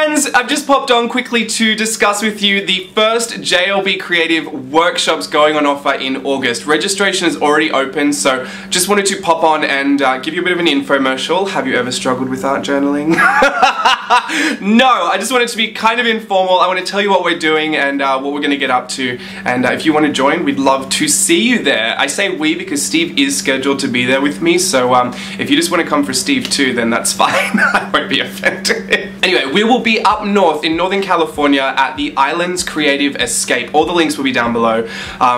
friends, I've just popped on quickly to discuss with you the first JLB Creative workshops going on offer in August. Registration is already open, so just wanted to pop on and give you a bit of an infomercial. Have you ever struggled with art journaling? No, I just wanted to be kind of informal. I want to tell you what we're doing and what we're going to get up to, and if you want to join, we'd love to see you there. I say we because Steve is scheduled to be there with me, so if you just want to come for Steve too, then that's fine. I won't be offended. Anyway, we will be up north in Northern California at the Islands Creative Escape. All the links will be down below,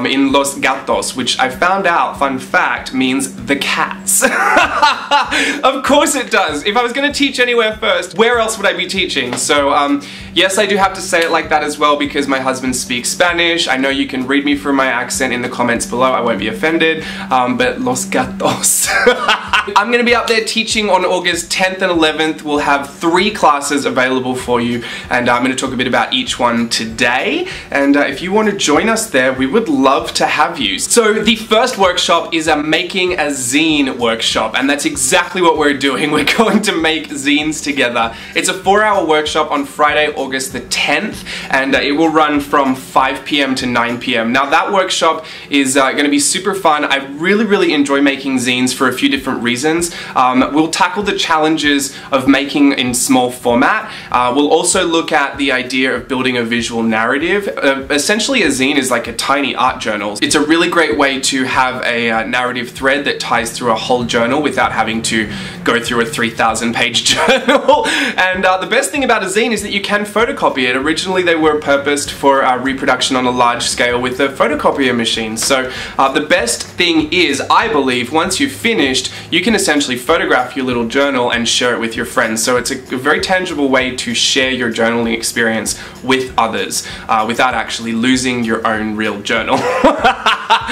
in Los Gatos, which I found out, fun fact, means the cats. Of course it does. If I was going to teach anywhere first, where else would I be teaching? So yes, I do have to say it like that as well because my husband speaks Spanish. I know you can read me from my accent in the comments below. I won't be offended, but Los Gatos. I'm going to be up there teaching on August 10th and 11th. We'll have 3 classes available for you, and I'm going to talk a bit about each one today. And if you want to join us there, we would love to have you. So the first workshop is a making a zine workshop, and that's exactly what we're doing. We're going to make zines together. It's a 4-hour workshop on Friday, August the 10th, and it will run from 5 p.m. to 9 p.m. Now that workshop is going to be super fun. I really enjoy making zines for a few different reasons. We'll tackle the challenges of making in small format. We'll also look at the idea of building a visual narrative. Essentially a zine is like a tiny art journal. It's a really great way to have a narrative thread that ties through a whole journal without having to go through a 3,000 page journal. And the best thing about a zine is that you can photocopy it. Originally they were purposed for reproduction on a large scale with a photocopier machine. So the best thing is, I believe, once you've finished, you can essentially photograph your little journal and share it with your friends. So it's a very tangible way to share your journaling experience with others without actually losing your own real journal.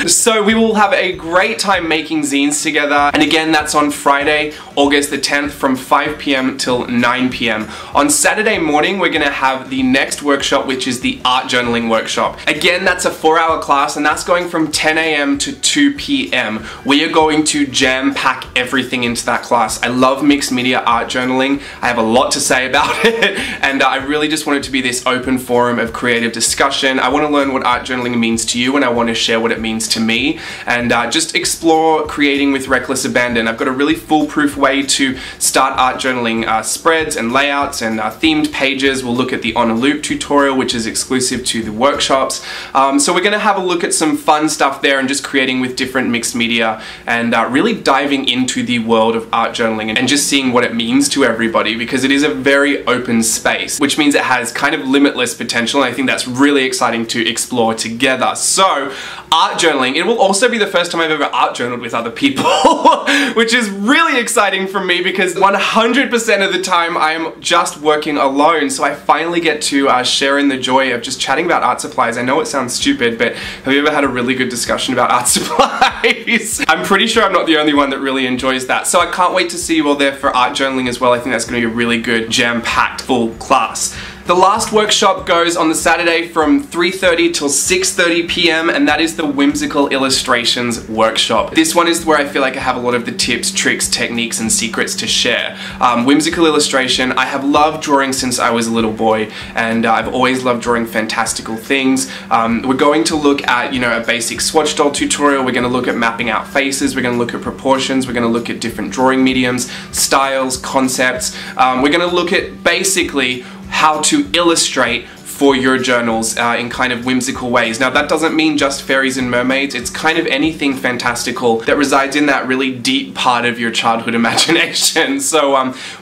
So we will have a great time making zines together, and again that's on Friday, August the 10th from 5 p.m. till 9 p.m. On Saturday morning we're going to have the next workshop, which is the art journaling workshop. Again, that's a 4-hour class, and that's going from 10 a.m. to 2 p.m. We are going to jam-pack everything into that class. I love mixed media art journaling. I have a lot to say about it, and I really just want it to be this open forum of creative discussion. I want to learn what art journaling means to you, and I want to share what it means to me, and just explore creating with reckless abandon. I've got a really foolproof way to start art journaling spreads and layouts and themed pages. We'll look at the on a loop tutorial, which is exclusive to the workshops. So we're going to have a look at some fun stuff there and just creating with different mixed media and really diving into the world of art journaling and just seeing what it means to everybody, because it is a very open space, which means it has kind of limitless potential, and I think that's really exciting to explore together. So art journaling, it will also be the first time I've ever art journaled with other people, which is really exciting for me because 100% of the time I am just working alone, so I finally get to share in the joy of just chatting about art supplies. I know it sounds stupid, but have you ever had a really good discussion about art supplies? I'm pretty sure I'm not the only one that really enjoys that, so I can't wait to see you all there for art journaling as well. I think that's going to be a really good jam-packed full class. The last workshop goes on the Saturday from 3:30 till 6:30 p.m. and that is the Whimsical Illustrations workshop. This one is where I feel like I have a lot of the tips, tricks, techniques, and secrets to share. Whimsical Illustration, I have loved drawing since I was a little boy, and I've always loved drawing fantastical things. We're going to look at, you know, a basic swatch doll tutorial. We're going to look at mapping out faces. We're going to look at proportions. We're going to look at different drawing mediums, styles, concepts. We're going to look at basically how to illustrate for your journals in kind of whimsical ways. Now that doesn't mean just fairies and mermaids, it's kind of anything fantastical that resides in that really deep part of your childhood imagination. So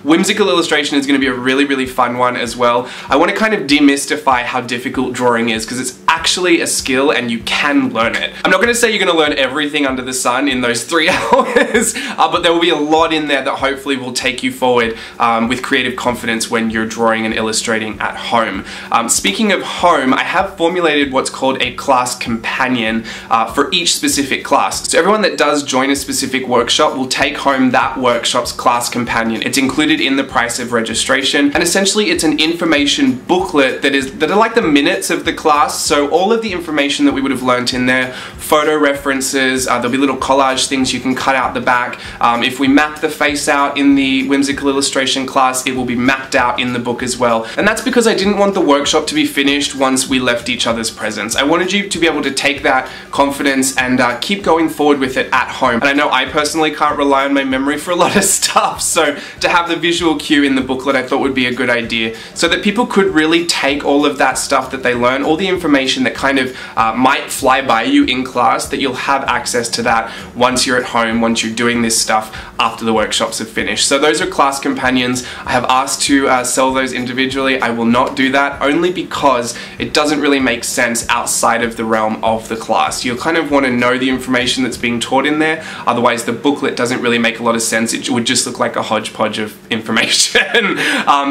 Whimsical Illustration is going to be a really fun one as well. I want to kind of demystify how difficult drawing is, because it's actually a skill and you can learn it. I'm not going to say you're going to learn everything under the sun in those 3 hours, but there will be a lot in there that hopefully will take you forward with creative confidence when you're drawing and illustrating at home. Speaking of home, I have formulated what's called a class companion for each specific class. So everyone that does join a specific workshop will take home that workshop's class companion. It's included in the price of registration, and essentially it's an information booklet that are like the minutes of the class. So all of the information that we would have learnt in there, photo references, there'll be little collage things you can cut out the back. If we map the face out in the Whimsical Illustration class, it will be mapped out in the book as well. And that's because I didn't want the workshop to be finished once we left each other's presence. I wanted you to be able to take that confidence and keep going forward with it at home. And I know I personally can't rely on my memory for a lot of stuff, so to have the visual cue in the booklet I thought would be a good idea, so that people could really take all of that stuff that they learn, all the information that kind of might fly by you in class, that you'll have access to that once you're at home, once you're doing this stuff after the workshops are finished. So those are class companions. I have asked to sell those individually. I will not do that, only because it doesn't really make sense outside of the realm of the class. You'll kind of want to know the information that's being taught in there, otherwise the booklet doesn't really make a lot of sense. It would just look like a hodgepodge of information.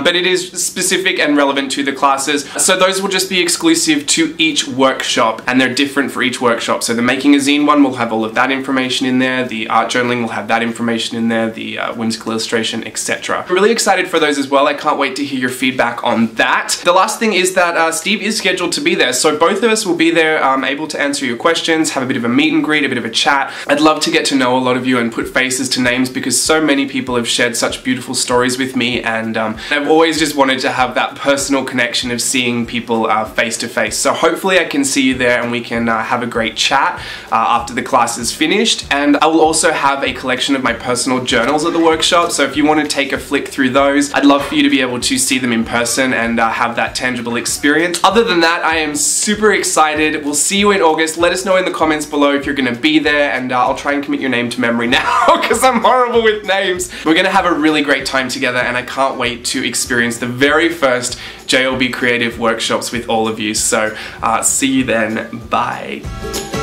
But it is specific and relevant to the classes. So those will just be exclusive to each workshop, and they're different for each workshop. So the Making a Zine one will have all of that information in there, the art journaling will have that information in there, the Whimsical Illustration, etc. I'm really excited for those as well. I can't wait to hear your feedback on that. The last thing is that Steve is scheduled to be there, so both of us will be there, able to answer your questions, have a bit of a meet and greet, a bit of a chat. I'd love to get to know a lot of you and put faces to names, because so many people have shared such beautiful stories with me, and I've always just wanted to have that personal connection of seeing people face to face. So hopefully I can see you there and we can have a great chat after the class is finished. And I will also have a collection of my personal journals at the workshop, so if you want to take a flick through those, I'd love for you to be able to see them in person and have that tangible experience. Other than that, I am super excited. We'll see you in August. Let us know in the comments below if you're going to be there, and I'll try and commit your name to memory now because I'm horrible with names. We're going to have a really great time together, and I can't wait to experience the very first jlbCREATIVE workshops with all of you. So see you then. Bye.